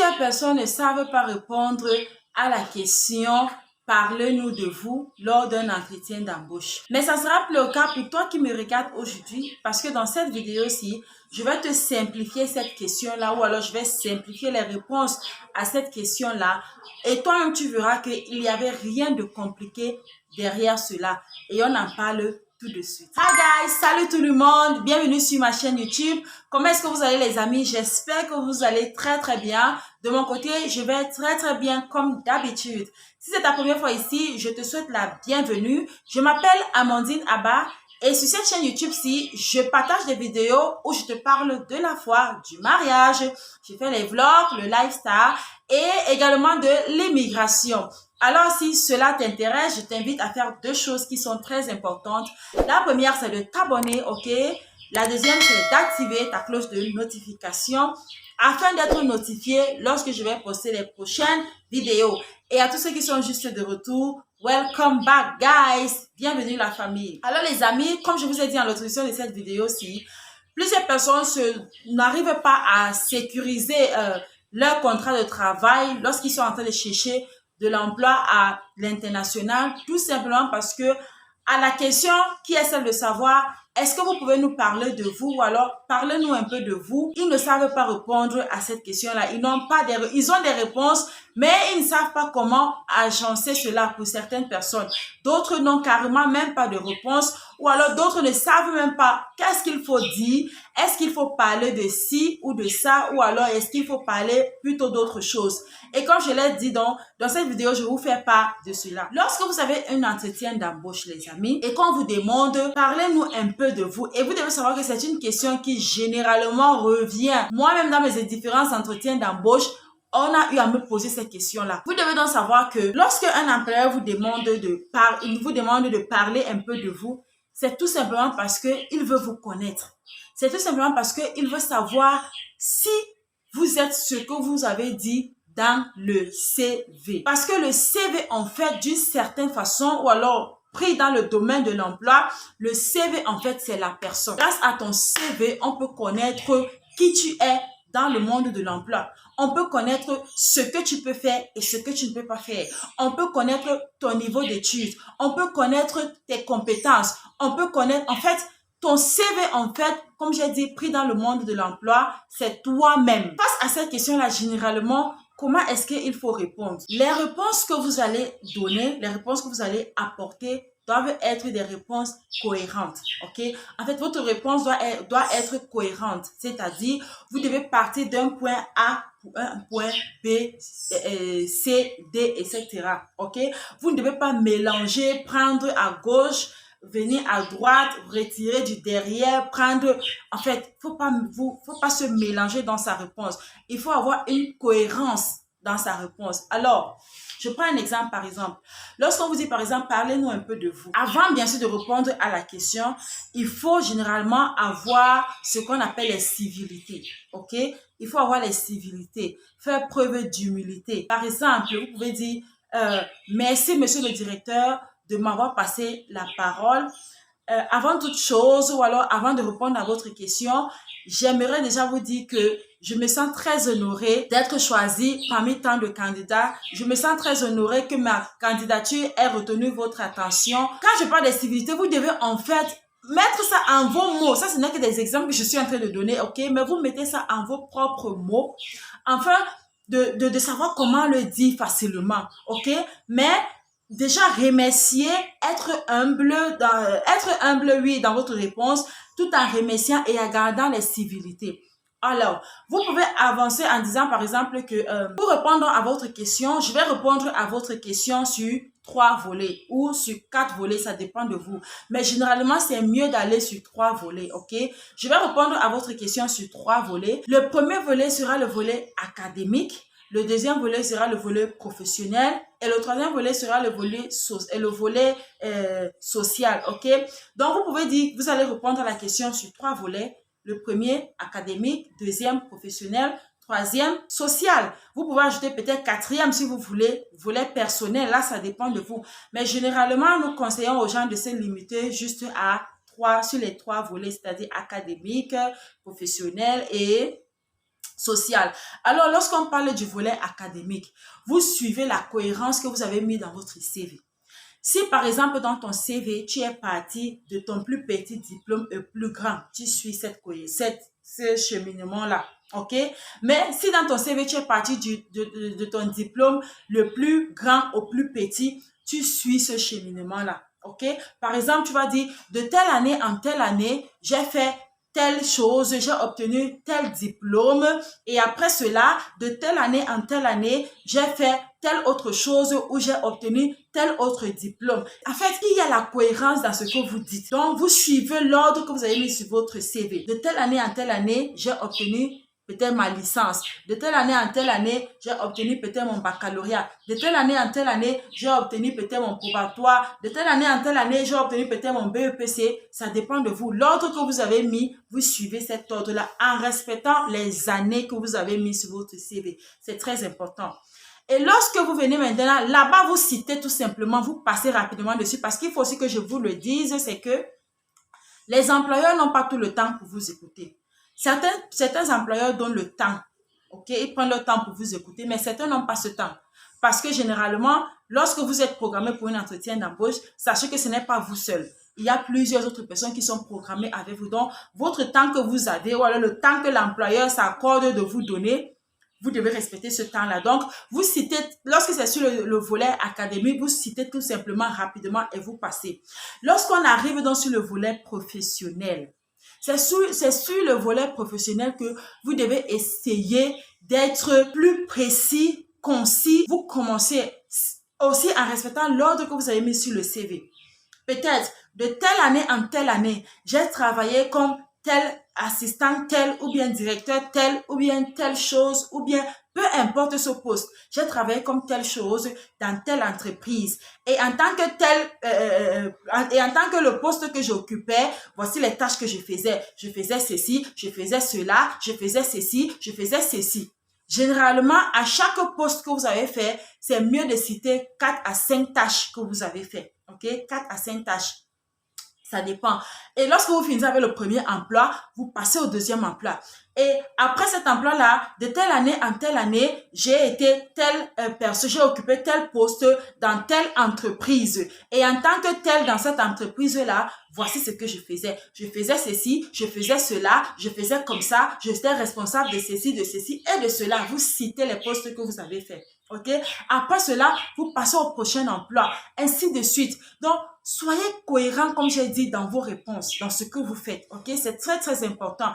Plusieurs personnes ne savent pas répondre à la question « Parlez-nous de vous » lors d'un entretien d'embauche. Mais ça sera plus le cas pour toi qui me regardes aujourd'hui parce que dans cette vidéo-ci, je vais te simplifier cette question-là ou alors je vais simplifier les réponses à cette question-là. Et toi-même, tu verras qu'il n'y avait rien de compliqué derrière cela. Et on en parle tout de suite. Hi guys, salut tout le monde, bienvenue sur ma chaîne YouTube. Comment est-ce que vous allez les amis? J'espère que vous allez très bien. De mon côté, je vais très bien comme d'habitude. Si c'est ta première fois ici, je te souhaite la bienvenue. Je m'appelle Amandine Abba et sur cette chaîne YouTube-ci, je partage des vidéos où je te parle de la foi, du mariage, je fais les vlogs, le lifestyle et également de l'immigration. Alors, si cela t'intéresse, je t'invite à faire deux choses qui sont très importantes. La première, c'est de t'abonner, ok? La deuxième, c'est d'activer ta cloche de notification afin d'être notifié lorsque je vais poster les prochaines vidéos. Et à tous ceux qui sont juste de retour, welcome back, guys! Bienvenue la famille. Alors, les amis, comme je vous ai dit en l'introduction de cette vidéo-ci, plusieurs personnes n'arrivent pas à sécuriser leur contrat de travail lorsqu'ils sont en train de chercher de l'emploi à l'international, tout simplement parce que à la question qui est celle de savoir est-ce que vous pouvez nous parler de vous ou alors parlez-nous un peu de vous, ils ne savent pas répondre à cette question-là. Ils ont des réponses, mais ils ne savent pas comment agencer cela pour certaines personnes. D'autres n'ont carrément même pas de réponse ou alors d'autres ne savent même pas qu'est-ce qu'il faut dire. Est-ce qu'il faut parler de ci ou de ça ou alors est-ce qu'il faut parler plutôt d'autre chose? Et comme je l'ai dit dans cette vidéo, je vous fais part de cela. Lorsque vous avez un entretien d'embauche, les amis, et qu'on vous demande, parlez-nous un peu de vous. Et vous devez savoir que c'est une question qui généralement revient. Moi-même, dans mes différents entretiens d'embauche, on a eu à me poser cette question-là. Vous devez donc savoir que lorsque un employeur vous demande de parler un peu de vous, c'est tout simplement parce qu'il veut vous connaître. C'est tout simplement parce qu'il veut savoir si vous êtes ce que vous avez dit dans le CV. Parce que le CV, en fait, d'une certaine façon, ou alors pris dans le domaine de l'emploi, le CV, en fait, c'est la personne. Grâce à ton CV, on peut connaître qui tu es dans le monde de l'emploi. On peut connaître ce que tu peux faire et ce que tu ne peux pas faire. On peut connaître ton niveau d'études. On peut connaître tes compétences. On peut connaître, en fait, ton CV, en fait, comme j'ai dit, pris dans le monde de l'emploi, c'est toi-même. Face à cette question-là, généralement, comment est-ce qu'il faut répondre? Les réponses que vous allez donner, les réponses que vous allez apporter doivent être des réponses cohérentes, ok? En fait, votre réponse doit être cohérente, c'est-à-dire, vous devez partir d'un point A pour un point B, C, D, etc., ok? Vous ne devez pas mélanger, prendre à gauche, venir à droite, retirer du derrière, prendre... En fait, faut pas se mélanger dans sa réponse. Il faut avoir une cohérence dans sa réponse. Alors, je prends un exemple par exemple. Lorsqu'on vous dit par exemple, parlez-nous un peu de vous. Avant bien sûr de répondre à la question, il faut généralement avoir ce qu'on appelle les civilités. Ok? Il faut avoir les civilités. Faire preuve d'humilité. Par exemple, vous pouvez dire, merci monsieur le directeur de m'avoir passé la parole. Avant toute chose ou alors avant de répondre à votre question, j'aimerais déjà vous dire que je me sens très honorée d'être choisie parmi tant de candidats. Je me sens très honorée que ma candidature ait retenu votre attention. Quand je parle des civilités, vous devez en fait mettre ça en vos mots. Ça, ce n'est que des exemples que je suis en train de donner, ok? Mais vous mettez ça en vos propres mots, afin de savoir comment le dire facilement, ok? Mais déjà remercier, être humble, oui, dans votre réponse, tout en remerciant et en gardant les civilités. Alors, vous pouvez avancer en disant par exemple que pour répondre à votre question, je vais répondre à votre question sur 3 volets ou sur 4 volets, ça dépend de vous. Mais généralement, c'est mieux d'aller sur 3 volets, ok? Je vais répondre à votre question sur 3 volets. Le premier volet sera le volet académique. Le deuxième volet sera le volet professionnel et le troisième volet sera le volet social, ok? Donc, vous pouvez dire, vous allez répondre à la question sur 3 volets. Le premier, académique, deuxième, professionnel, troisième, social. Vous pouvez ajouter peut-être quatrième si vous voulez, volet personnel, là, ça dépend de vous. Mais généralement, nous conseillons aux gens de se limiter juste sur les 3 volets, c'est-à-dire académique, professionnel et social. Alors, lorsqu'on parle du volet académique, vous suivez la cohérence que vous avez mis dans votre CV. Si par exemple dans ton CV, tu es parti de ton plus petit diplôme au plus grand, tu suis ce cheminement-là, ok? Mais si dans ton CV, tu es parti de ton diplôme le plus grand au plus petit, tu suis ce cheminement-là, ok? Par exemple, tu vas dire, de telle année en telle année, j'ai fait telle chose, j'ai obtenu tel diplôme et après cela, de telle année en telle année, j'ai fait telle autre chose où j'ai obtenu tel autre diplôme. En fait, il y a la cohérence dans ce que vous dites. Donc, vous suivez l'ordre que vous avez mis sur votre CV. De telle année en telle année, j'ai obtenu peut-être ma licence. De telle année en telle année, j'ai obtenu peut-être mon baccalauréat. De telle année en telle année, j'ai obtenu peut-être mon probatoire. De telle année en telle année, j'ai obtenu peut-être mon BEPC. Ça dépend de vous. L'ordre que vous avez mis, vous suivez cet ordre-là en respectant les années que vous avez mis sur votre CV. C'est très important. Et lorsque vous venez maintenant, là-bas, vous citez tout simplement, vous passez rapidement dessus parce qu'il faut aussi que je vous le dise, c'est que les employeurs n'ont pas tout le temps pour vous écouter. Certains employeurs donnent le temps, ok? Ils prennent le temps pour vous écouter, mais certains n'ont pas ce temps. Parce que généralement, lorsque vous êtes programmé pour un entretien d'embauche, sachez que ce n'est pas vous seul. Il y a plusieurs autres personnes qui sont programmées avec vous. Donc, votre temps que vous avez, ou alors le temps que l'employeur s'accorde de vous donner, vous devez respecter ce temps-là. Donc, vous citez, lorsque c'est sur le volet académique, vous citez tout simplement rapidement et vous passez. Lorsqu'on arrive donc sur le volet professionnel, c'est sur le volet professionnel que vous devez essayer d'être plus précis, concis. Vous commencez aussi en respectant l'ordre que vous avez mis sur le CV. Peut-être de telle année en telle année, j'ai travaillé comme tel assistant, tel ou bien directeur, tel ou bien telle chose ou bien peu importe ce poste. J'ai travaillé comme telle chose dans telle entreprise et en tant que en tant que le poste que j'occupais, voici les tâches que je faisais. Je faisais ceci, je faisais cela, je faisais ceci, je faisais ceci. Généralement, à chaque poste que vous avez fait, c'est mieux de citer 4 à 5 tâches que vous avez fait. OK? 4 à 5 tâches. Ça dépend. Et lorsque vous finissez avec le premier emploi, vous passez au deuxième emploi. Et après cet emploi-là, de telle année en telle année, j'ai été telle personne, j'ai occupé tel poste dans telle entreprise. Et en tant que tel dans cette entreprise-là, voici ce que je faisais. Je faisais ceci, je faisais cela, je faisais comme ça, j'étais responsable de ceci et de cela. Vous citez les postes que vous avez faits. OK? Après cela, vous passez au prochain emploi, ainsi de suite. Donc, soyez cohérent, comme j'ai dit, dans vos réponses, dans ce que vous faites. OK? C'est très, très important.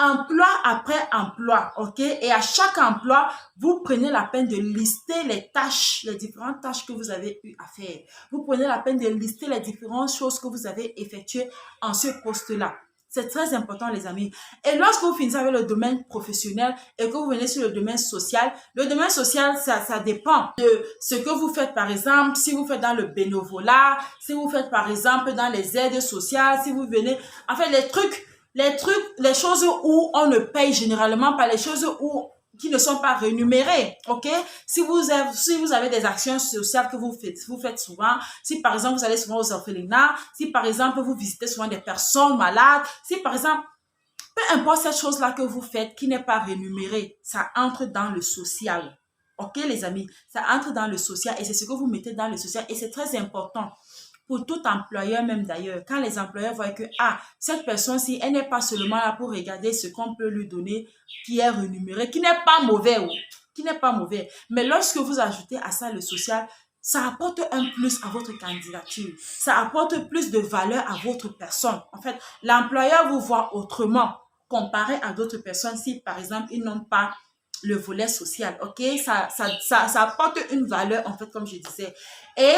Emploi après emploi, ok? Et à chaque emploi, vous prenez la peine de lister les tâches, les différentes tâches que vous avez eu à faire. Vous prenez la peine de lister les différentes choses que vous avez effectuées en ce poste-là. C'est très important, les amis. Et lorsque vous finissez avec le domaine professionnel et que vous venez sur le domaine social, ça dépend de ce que vous faites, par exemple, si vous faites dans le bénévolat, si vous faites, par exemple, dans les aides sociales, si vous venez, en fait, les choses où on ne paye généralement pas, les choses qui ne sont pas rémunérées, ok? Si vous avez des actions sociales que vous faites souvent, si par exemple vous allez souvent aux orphelinats, si par exemple vous visitez souvent des personnes malades, si par exemple, peu importe cette chose-là que vous faites qui n'est pas rémunérée, ça entre dans le social. Ok, les amis? Ça entre dans le social et c'est ce que vous mettez dans le social et c'est très important. Pour tout employeur même d'ailleurs, quand les employeurs voient que, cette personne-ci, elle n'est pas seulement là pour regarder ce qu'on peut lui donner, qui est rémunéré, qui n'est pas mauvais, qui n'est pas mauvais. Mais lorsque vous ajoutez à ça le social, ça apporte un plus à votre candidature. Ça apporte plus de valeur à votre personne. En fait, l'employeur vous voit autrement comparé à d'autres personnes si, par exemple, ils n'ont pas le volet social. Ok? Ça apporte une valeur, en fait, comme je disais. Et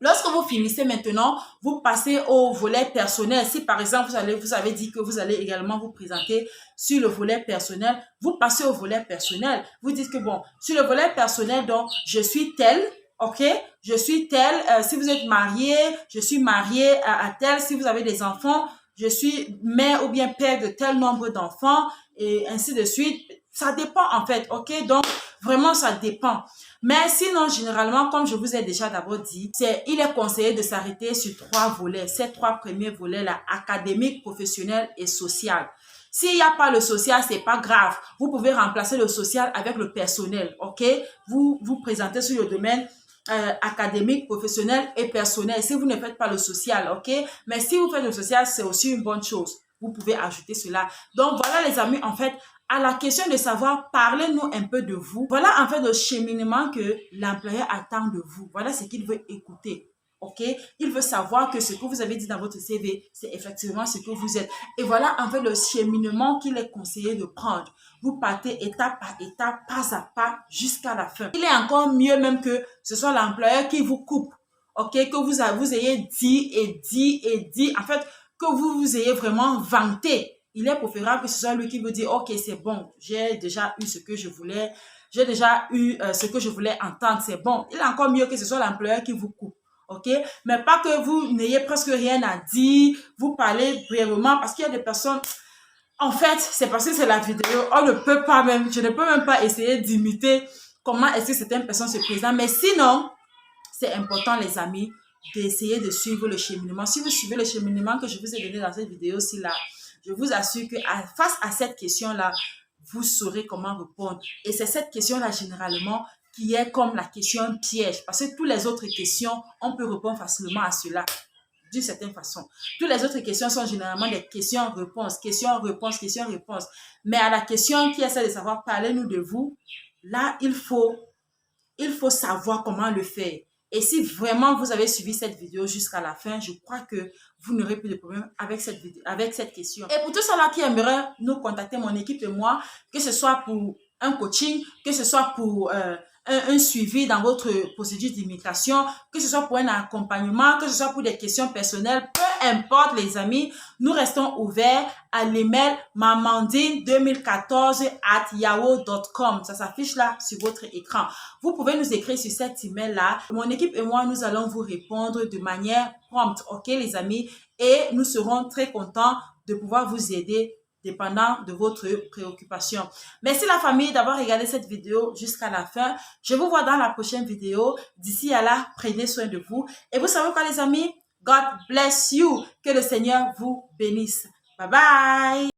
lorsque vous finissez maintenant, vous passez au volet personnel. Si par exemple, vous avez dit que vous allez également vous présenter sur le volet personnel, vous passez au volet personnel. Vous dites que bon, sur le volet personnel, donc, je suis tel, ok? Je suis tel. Si vous êtes marié, je suis marié à tel. Si vous avez des enfants, je suis mère ou bien père de tel nombre d'enfants et ainsi de suite. Ça dépend en fait, ok? Donc, vraiment, ça dépend. Mais sinon, généralement, comme je vous ai déjà d'abord dit, il est conseillé de s'arrêter sur 3 volets. Ces 3 premiers volets-là, académique, professionnel et social. S'il n'y a pas le social, c'est pas grave. Vous pouvez remplacer le social avec le personnel, ok? Vous vous présentez sur le domaine académique, professionnel et personnel. Si vous ne faites pas le social, ok? Mais si vous faites le social, c'est aussi une bonne chose. Vous pouvez ajouter cela. Donc, voilà les amis, en fait, à la question de savoir, parlez-nous un peu de vous. Voilà en fait le cheminement que l'employeur attend de vous. Voilà ce qu'il veut écouter. Ok, il veut savoir que ce que vous avez dit dans votre CV, c'est effectivement ce que vous êtes. Et voilà en fait le cheminement qu'il est conseillé de prendre. Vous partez étape par étape, pas à pas, jusqu'à la fin. Il est encore mieux même que ce soit l'employeur qui vous coupe. Ok, que vous ayez dit et dit et dit. En fait, que vous ayez vraiment vanté. Il est préférable que ce soit lui qui vous dit, ok, c'est bon, j'ai déjà eu ce que je voulais. J'ai déjà eu ce que je voulais entendre, c'est bon. Il est encore mieux que ce soit l'employeur qui vous coupe. Ok, mais pas que vous n'ayez presque rien à dire, vous parlez brièvement parce qu'il y a des personnes, en fait, c'est parce que c'est la vidéo, on ne peut pas même, je ne peux même pas essayer d'imiter comment est-ce que certaines personnes se présentent, mais sinon, c'est important les amis, d'essayer de suivre le cheminement. Si vous suivez le cheminement que je vous ai donné dans cette vidéo-ci là, je vous assure que face à cette question-là, vous saurez comment répondre. Et c'est cette question-là généralement qui est comme la question piège. Parce que toutes les autres questions, on peut répondre facilement à cela d'une certaine façon. Toutes les autres questions sont généralement des questions-réponses, questions-réponses, questions-réponses. Mais à la question qui essaie de savoir, parlez-nous de vous, là, il faut savoir comment le faire. Et si vraiment vous avez suivi cette vidéo jusqu'à la fin, je crois que vous n'aurez plus de problème avec cette vidéo, avec cette question. Et pour tous ceux-là qui aimeraient nous contacter, mon équipe et moi, que ce soit pour un coaching, que ce soit pour un suivi dans votre procédure d'immigration, que ce soit pour un accompagnement, que ce soit pour des questions personnelles, peu importe les amis, nous restons ouverts à l'email mamandine2014@yahoo.com. Ça s'affiche là sur votre écran. Vous pouvez nous écrire sur cet email là. Mon équipe et moi, nous allons vous répondre de manière prompte, ok les amis? Et nous serons très contents de pouvoir vous aider dépendant de votre préoccupation. Merci la famille d'avoir regardé cette vidéo jusqu'à la fin. Je vous vois dans la prochaine vidéo. D'ici à là, prenez soin de vous. Et vous savez quoi les amis? God bless you. Que le Seigneur vous bénisse. Bye bye.